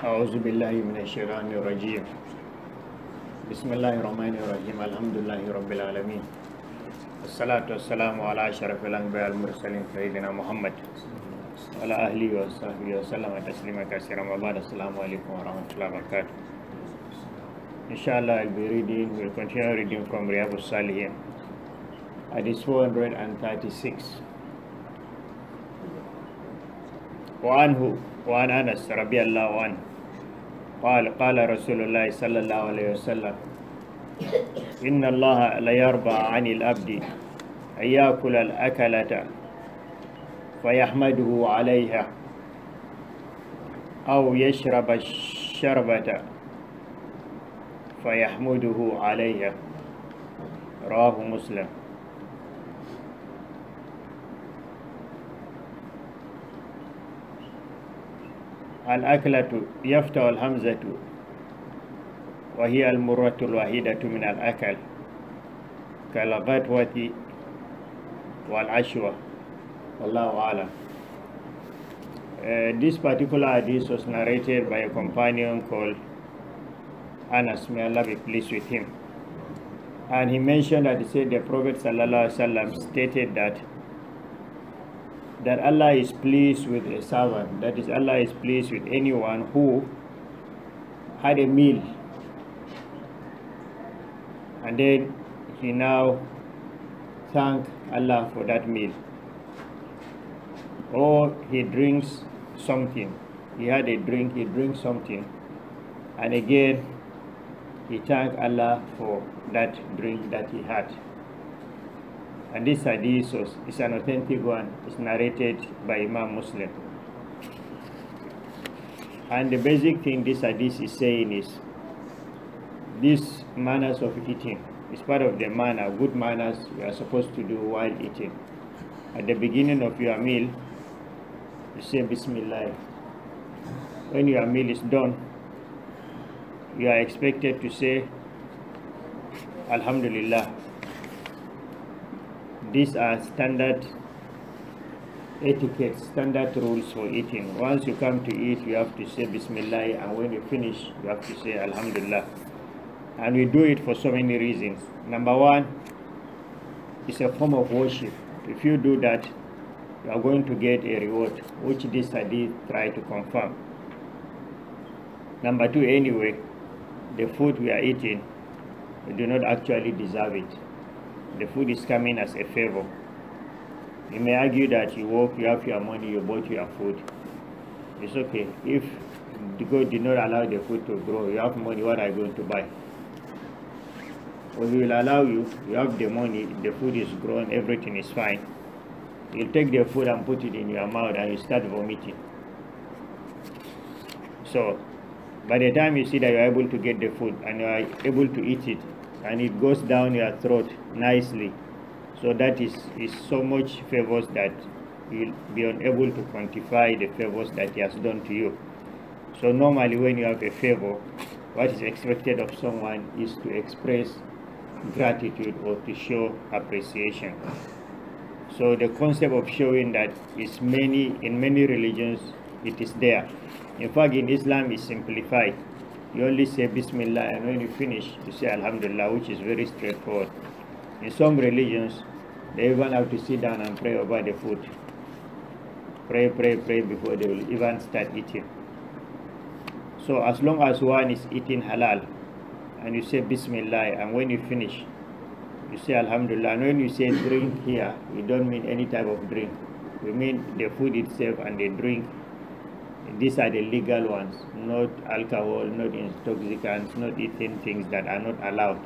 أعوذ بالله من الشيطان الرجيم. بسم الله الرحمن الرحيم. الحمد لله رب العالمين، والصلاة والسلام على أشرف الأنبياء المرسلين سيدنا محمد وعلى آله وصحبه وسلم تسليما كثيرا. وبعد السلام عليكم ورحمة الله وبركاته. Inshallah, we'll continue reading from Riyadh al-Salihin, Hadith 436. وعن أنس رضي الله عنه قال رسول الله صلى الله عليه وسلم: إن الله لا يرضى عن العبد أن يأكل الأكلة فيحمده عليها أو يشرب الشربة فيحمده عليها. رواه مسلم. الأكلة يفتح الهمزة وهي المرة الوحيدة من الأكل كالغدوة والعشوة. والله أعلم. This particular hadith was narrated by a companion called Anas, may Allah be pleased with him, and he mentioned that he said the Prophet ﷺ stated that Allah is pleased with a servant, that is, Allah is pleased with anyone who had a meal and then he now thank Allah for that meal, or he drinks something, he had a drink, he drinks something, and again he thank Allah for that drink that he had. And this hadith is an authentic one. It's narrated by Imam Muslim. And the basic thing this hadith is saying is these manners of eating is part of the manner, good manners you are supposed to do while eating. At the beginning of your meal, you say Bismillah. When your meal is done, you are expected to say Alhamdulillah. These are standard etiquette, standard rules for eating. Once you come to eat, you have to say Bismillah, and when you finish, you have to say Alhamdulillah. And we do it for so many reasons. Number one, it's a form of worship. If you do that, you are going to get a reward, which this hadith try to confirm. Number two, anyway, the food we are eating, we do not actually deserve it. The food is coming as a favor. You may argue that you work, you have your money, you bought your food. It's okay. If God did not allow the food to grow, you have money, what are you going to buy? Well, He will allow you, you have the money, the food is grown, everything is fine. You'll take the food and put it in your mouth and you start vomiting. So, by the time you see that you are able to get the food and you are able to eat it, and it goes down your throat nicely, so that is so much favors that you'll be unable to quantify the favors that He has done to you. So normally when you have a favor, what is expected of someone is to express gratitude or to show appreciation. So the concept of showing that is in many religions, it is there. In fact, in Islam it's simplified. You only say Bismillah, and when you finish, you say Alhamdulillah, which is very straightforward. In some religions, they even have to sit down and pray over the food. Pray before they will even start eating. So as long as one is eating halal, and you say Bismillah, and when you finish, you say Alhamdulillah. And when you say drink here, we don't mean any type of drink. We mean the food itself and the drink. These are the legal ones, not alcohol, not intoxicants, not eating things that are not allowed,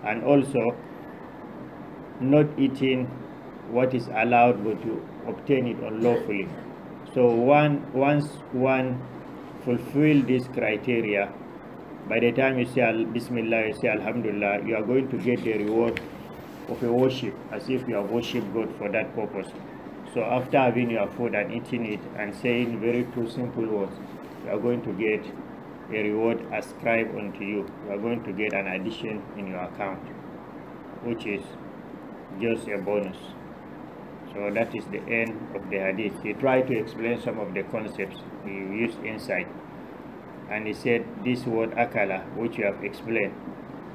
and also not eating what is allowed but to obtain it unlawfully. So once one fulfill this criteria, by the time you say Bismillah, you say Alhamdulillah, you are going to get the reward of a worship, as if you have worshipped God for that purpose. So after having your food and eating it and saying very two simple words, you are going to get a reward ascribed unto you. You are going to get an addition in your account, which is just a bonus. So that is the end of the hadith. He tried to explain some of the concepts he used inside. and he said this word akala, which you have explained,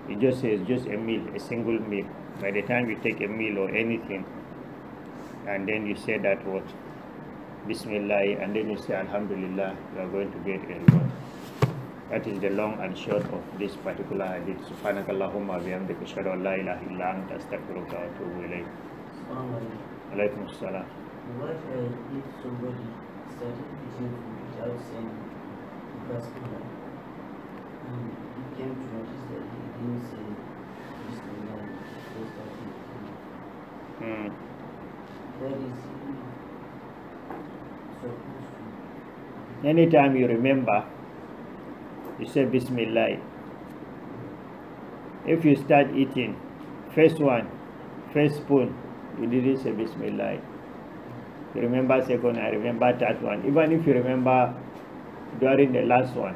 it just says just a meal, a single meal. By the time you take a meal or anything, and then you say that word, Bismillah, and then you say Alhamdulillah, you are going to get a reward. That is the long and short of this particular hadith. Subhanakallahumma bihamdika ashhadu an la ilaha illa anta astaghfiruka wa atubu ilayk. Alaikum assalam. What if somebody started eating food without saying Bismillah, and he came to notice that he didn't say Bismillah before starting eating? What is he supposed to? Anytime you remember, you say Bismillah. If you start eating, first spoon, you didn't say Bismillah. You remember second, I remember third one. Even if you remember during the last one,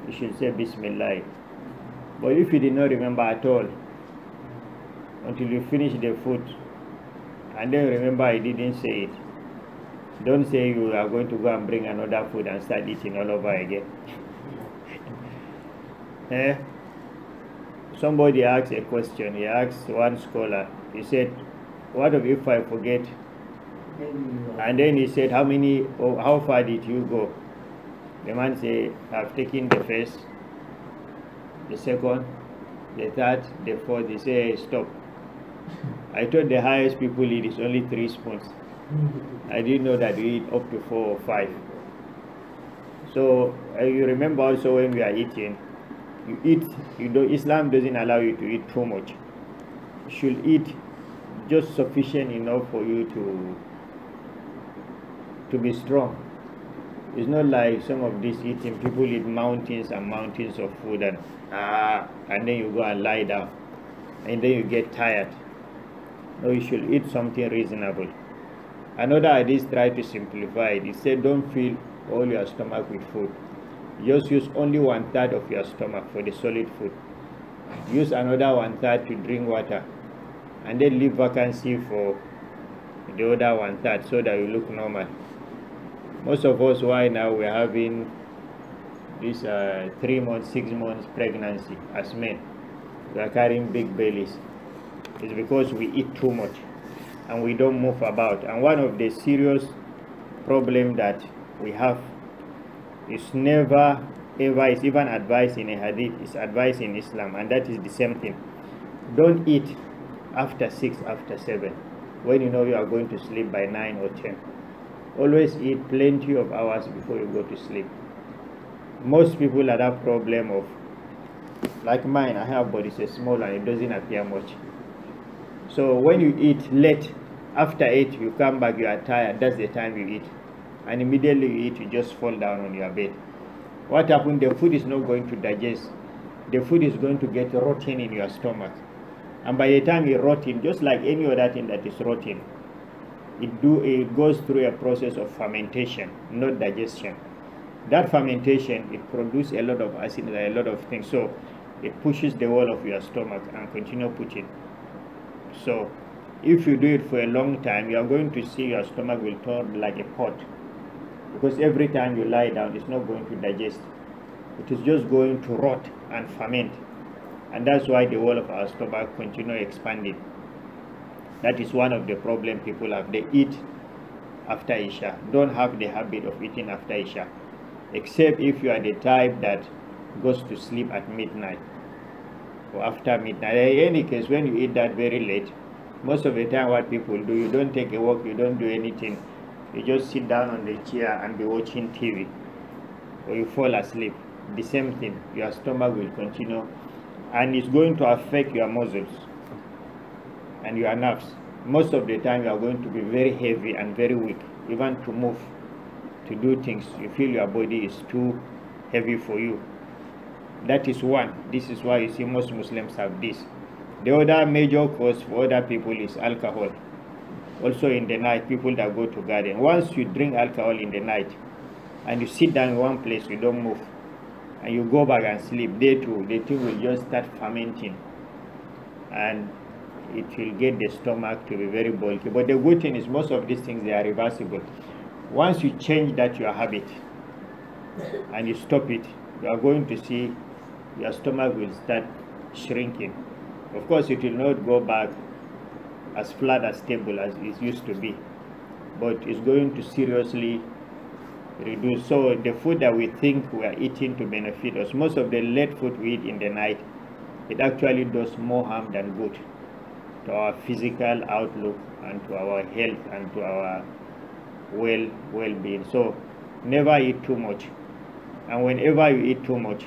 you should say Bismillah. But if you did not remember at all, until you finish the food, and then remember you didn't say it, don't say you are going to go and bring another food and start eating all over again. Somebody asked a question. He asked one scholar, he said, what if I forget? And then he said, how far did you go? The man said, I've taken the first, the second, the third, the fourth. He said, stop. I thought the highest people eat is only 3 spoons. I didn't know that we eat up to 4 or 5. So you remember also when we are eating, Islam doesn't allow you to eat too much. You should eat just sufficient enough for you to be strong. It's not like some of these eating, people eat mountains and mountains of food and then you go and lie down and then you get tired. No, you should eat something reasonable. Another hadith tried to simplify it. It said don't fill all your stomach with food. Just use only 1/3 of your stomach for the solid food. Use another 1/3 to drink water, and then leave vacancy for the other 1/3 so that you look normal. Most of us, why now we're having this 3 months, 6 months pregnancy as men, we are carrying big bellies. It's because we eat too much and we don't move about. And one of the serious problem that we have is never ever is even advised in a hadith, is advised in Islam, and that is the same thing. Don't eat after 6, after 7, when you know you are going to sleep by 9 or 10. Always eat plenty of hours before you go to sleep. Most people have that problem of, like mine, I have, but it's a small and it doesn't appear much. So when you eat late, after 8 you come back, you are tired, that's the time you eat, and immediately you eat, you just fall down on your bed. What happened? The food is not going to digest. The food is going to get rotten in your stomach, and by the time it rotten, just like any other thing that is rotten, it goes through a process of fermentation, not digestion. That fermentation, it produces a lot of acid and a lot of things, so it pushes the wall of your stomach and continue pushing. So if you do it for a long time, you are going to see your stomach will turn like a pot, because every time you lie down, it's not going to digest. It is just going to rot and ferment, and that's why the wall of our stomach continue expanding. That is one of the problem people have. They eat after Isha. Don't have the habit of eating after Isha, except if you are the type that goes to sleep at midnight or after midnight. In any case, when you eat that very late, most of the time what people do, you don't take a walk, you don't do anything, you just sit down on the chair and be watching TV, or you fall asleep. The same thing, your stomach will continue, and it's going to affect your muscles and your nerves. Most of the time you are going to be very heavy and very weak, even to move, to do things. You feel your body is too heavy for you. That is one. This is why you see most Muslims have this. The other major cause for other people is alcohol. Also in the night, people that go to garden, once you drink alcohol in the night and you sit down in one place, you don't move, and you go back and sleep, they too, the thing will just start fermenting, and it will get the stomach to be very bulky. But the good thing is most of these things, they are reversible. Once you change that your habit, and you stop it, you are going to see your stomach will start shrinking. Of course, it will not go back as flat, as stable as it used to be, but it's going to seriously reduce. So the food that we think we are eating to benefit us, most of the late food we eat in the night, it actually does more harm than good to our physical outlook and to our health and to our well-being. So never eat too much, and whenever you eat too much,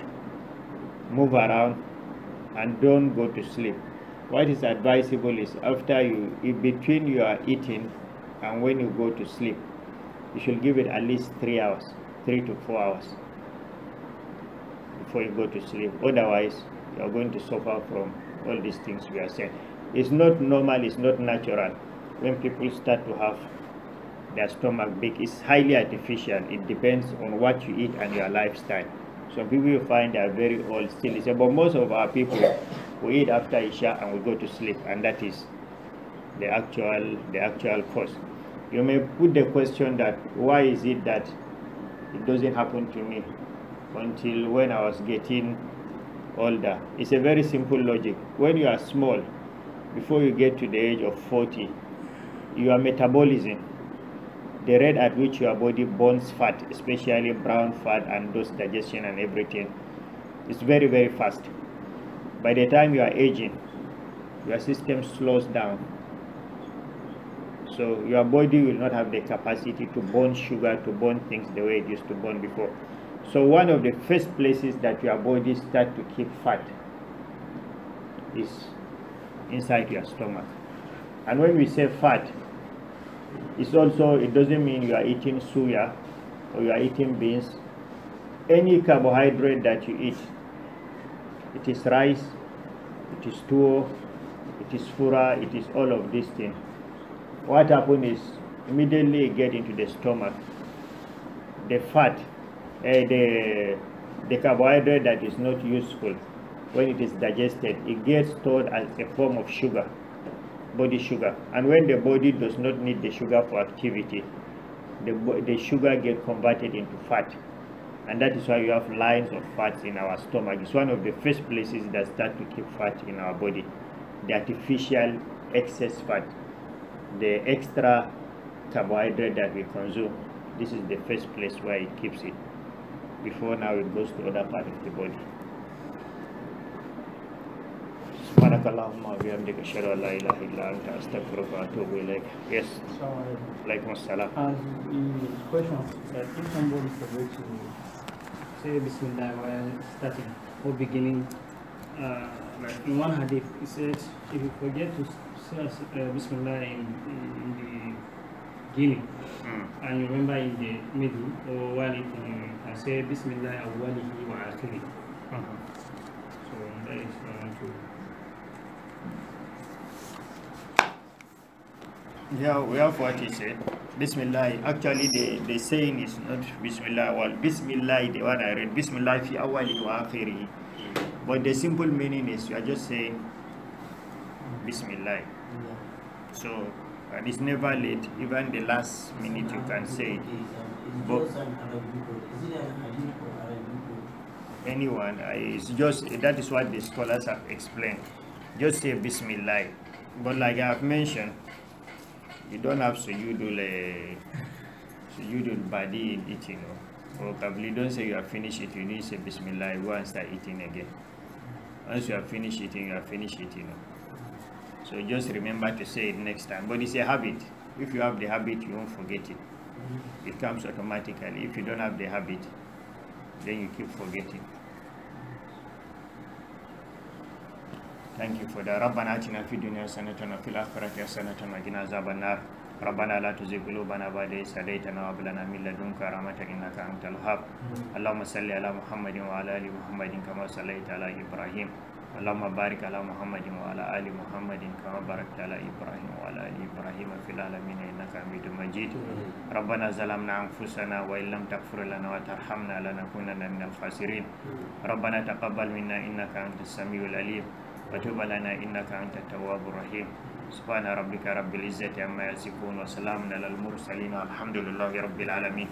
move around and don't go to sleep. What is advisable is after in between you are eating and when you go to sleep, you should give it at least 3 hours, 3 to 4 hours before you go to sleep. Otherwise, you are going to suffer from all these things we are saying. It's not normal, it's not natural when people start to have their stomach big. It's highly artificial. It depends on what you eat and your lifestyle. Some people you find they are very old still. But most of our people, we eat after Isha and we go to sleep, and that is the actual cause. You may put the question that why is it that it doesn't happen to me until when I was getting older? It's a very simple logic. When you are small, before you get to the age of 40, your metabolism, the rate at which your body burns fat, especially brown fat and those digestion and everything, is very, very fast. By the time you are aging, your system slows down. So your body will not have the capacity to burn sugar, to burn things the way it used to burn before. So one of the first places that your body starts to keep fat is inside your stomach. And when we say fat, it doesn't mean you are eating suya or you are eating beans. Any carbohydrate that you eat, it is rice, it is tuwo, it is fura, it is all of these things. What happens is immediately get into the stomach, the fat, the carbohydrate that is not useful, when it is digested, it gets stored as a form of sugar, body sugar. And when the body does not need the sugar for activity, the sugar gets converted into fat. And that is why you have lines of fats in our stomach. It's one of the first places that start to keep fat in our body. The artificial excess fat, the extra carbohydrate that we consume, this is the first place where it keeps it, before now it goes to other part of the body. سبحانك اللهم وبحمدك أشهد أن لا إله إلا أنت أستغفرك وأتوب إليك. Yes. Alaikum assalam. The question that if somebody forgets to say Bismillah while starting or beginning, like in one hadith, it says if you forget to say Bismillah in the beginning and you remember in the middle or while eating, you can say Bismillah awwalihi wa akhirih. So that is to. Yeah, we have what he said. Bismillah. Actually, the saying is not Bismillah. Well, Bismillah, the one I read, Bismillah fi awali wa akhiri. But the simple meaning is you are just saying Bismillah. So, and it's never late. Even the last minute you can say it. But anyone, it's just, that is what the scholars have explained. Just say Bismillah. But like I have mentioned, you don't have sujudul badi in eating, or probably don't say you have finished it, you need to say Bismillah, you go and start eating again. Once you have finished eating, you have finished eating. So just remember to say it next time. But it's a habit. If you have the habit, you won't forget it. It comes automatically. If you don't have the habit, then you keep forgetting. Thank you for that. ربنا آتنا في الدنيا حسنة وفي الآخرة حسنة وقنا عذاب النار. ربنا لا تزغ قلوبنا بعد إذ هديتنا وهب لنا من لدنك رحمة إنك أنت الوهاب. اللهم صل على محمد وعلى آل محمد كما صليت على إبراهيم. اللهم بارك على محمد وعلى آل محمد كما باركت على إبراهيم وعلى آل إبراهيم في العالمين إنك حميد مجيد. ربنا ظلمنا أنفسنا وإن لم تغفر لنا وترحمنا لنكونن من الخاسرين. ربنا تقبل منا إنك أنت السميع العليم وتب لنا إنك أنت التواب الرحيم. سبحان ربك رب العزة عما يصفون وسلام على المرسلين والحمد لله رب العالمين.